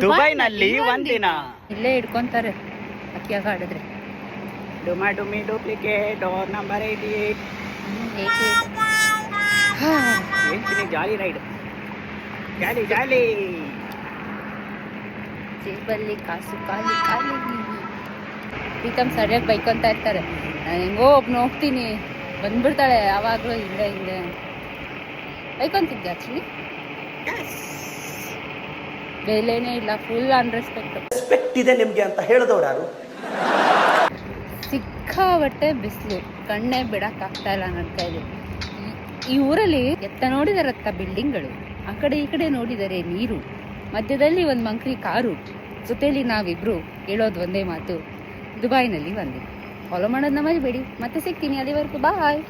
ದುಬೈನಲ್ಲಿ ಒಂದಿನ ಇಲ್ಲೇ ಹಿಡ್ಕೊಂತಾರೆ ಅಕ್ಕಿಯಾಗ ಆಡಿದ್ರೆ. ಡುಮಾ ಡುಮಿ duplicate door number 88 jolly ride jolly jolly. ಜೇಬಲ್ಲಿ ಕಾಸು ಖಾಲಿ ಖಾಲಿ. ಪ್ರೀತಮ್ ಸರಿಯಾಗಿ ಬೈಕೊಂತ ಇರ್ತಾರೆ. ನಾನು ಹೆಂಗೋ ಒಬ್ನು ಹೋಗ್ತೀನಿ ಬಂದ್ಬಿಡ್ತಾಳೆ ಯಾವಾಗಲೂ ಹಿಂದೆ ಹಿಂದೆ ಬೈಕೊಂತಿದ್ದೆ. ಆಕ್ಚುಲಿ ಬೆಲೆನೇ ಇಲ್ಲ, ಫುಲ್ ಅನ್ರೆಸ್ಪೆಕ್ಟ್. ರೆಸ್ಪೆಕ್ಟ್ ಇದೆ ನಿಮಗೆ ಅಂತ ಹೇಳಿದವ್ರು ಯಾರು? ಸಿಕ್ಕಾಬಟ್ಟೆ ಬಿಸಿಲು, ಕಣ್ಣೇ ಬಿಡಕ್ಕಾಗ್ತಾ ಇಲ್ಲ ನನ್ನ ಕೈಲಿ. ಈ ಊರಲ್ಲಿ ಎತ್ತ ನೋಡಿದಾರತ್ತ ಬಿಲ್ಡಿಂಗ್ಗಳು, ಆ ಕಡೆ ಈ ಕಡೆ ನೋಡಿದರೆ ನೀರು, ಮಧ್ಯದಲ್ಲಿ ಒಂದು ಮಂಕ್ರಿ ಕಾರು, ಜೊತೆಲಿ ನಾವಿಬ್ರು ಹೇಳೋದು ಒಂದೇ ಮಾತು, ದುಬೈನಲ್ಲಿ ಒಂದಿನ. ಫಾಲೋ ಮಾಡೋದನ್ನ ಮರಿಬೇಡಿ. ಮತ್ತೆ ಸಿಗ್ತೀನಿ, ಅಲ್ಲಿವರೆಗೂ ಬಾಯ್.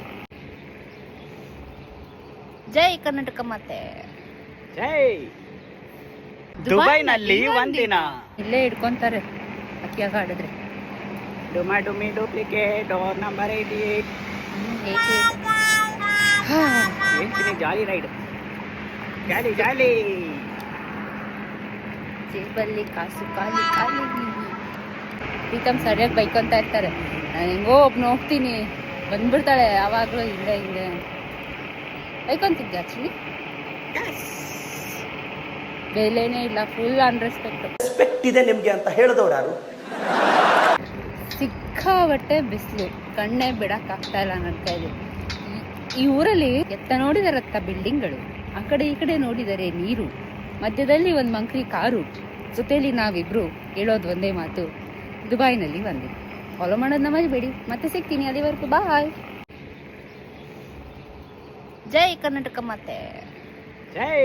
ಜೈ ಕರ್ನಾಟಕ. ಮತ್ತೆ ಜೈ. ದುಬೈನಲ್ಲಿ ಒಂದಿನ ಇಲ್ಲೇ ಹಿಡ್ಕೊಂತಾರೆ ಅಕ್ಕಿಯಾಗ ಆಡಿದ್ರೆ. ಡುಮಾ ಡುಮಿ duplicate door number 88 jolly ride jolly jolly. ಜೇಬಲ್ಲಿ ಕಾಸು ಖಾಲಿ ಖಾಲಿ. ಪ್ರೀತಮ್ ಸರಿಯಾಗಿ ಬೈಕೊಂತ ಇರ್ತಾರೆ. ನಾನು ಹೆಂಗೋ ಒಬ್ನು ಹೋಗ್ತೀನಿ ಬಂದ್ಬಿಡ್ತಾಳೆ ಯಾವಾಗಲೂ ಹಿಂದೆ ಹಿಂದೆ ಬೈಕೊಂತಿದ್ದೆ. ಆಕ್ಚುಲಿ ಬೆಲೆನೇ ಇಲ್ಲ, ಫುಲ್ ಅನ್ರೆಸ್ಪೆಕ್ಟ್. ರೆಸ್ಪೆಕ್ಟ್ ಇದೆ ನಿಮಗೆ ಅಂತ ಹೇಳಿದವ್ರು ಯಾರು? ಸಿಕ್ಕಾಬಟ್ಟೆ ಬಿಸಿಲು, ಕಣ್ಣೇ ಬಿಡಕ್ಕಾಗ್ತಾ ಇಲ್ಲ ನನ್ನ ಕೈಲಿ. ಈ ಊರಲ್ಲಿ ಎತ್ತ ನೋಡಿದಾರತ್ತ ಬಿಲ್ಡಿಂಗ್ಗಳು, ಆ ಕಡೆ ಈ ಕಡೆ ನೋಡಿದರೆ ನೀರು, ಮಧ್ಯದಲ್ಲಿ ಒಂದು ಮಂಕ್ರಿ ಕಾರು, ಜೊತೆಲಿ ನಾವಿಬ್ರು ಹೇಳೋದು ಒಂದೇ ಮಾತು, ದುಬೈನಲ್ಲಿ ಒಂದಿನ. ಫಾಲೋ ಮಾಡೋದನ್ನ ಮರಿಬೇಡಿ. ಮತ್ತೆ ಸಿಗ್ತೀನಿ, ಅಲ್ಲಿವರೆಗೂ ಬಾಯ್. ಜೈ ಕರ್ನಾಟಕ. ಮತ್ತೆ ಜೈ.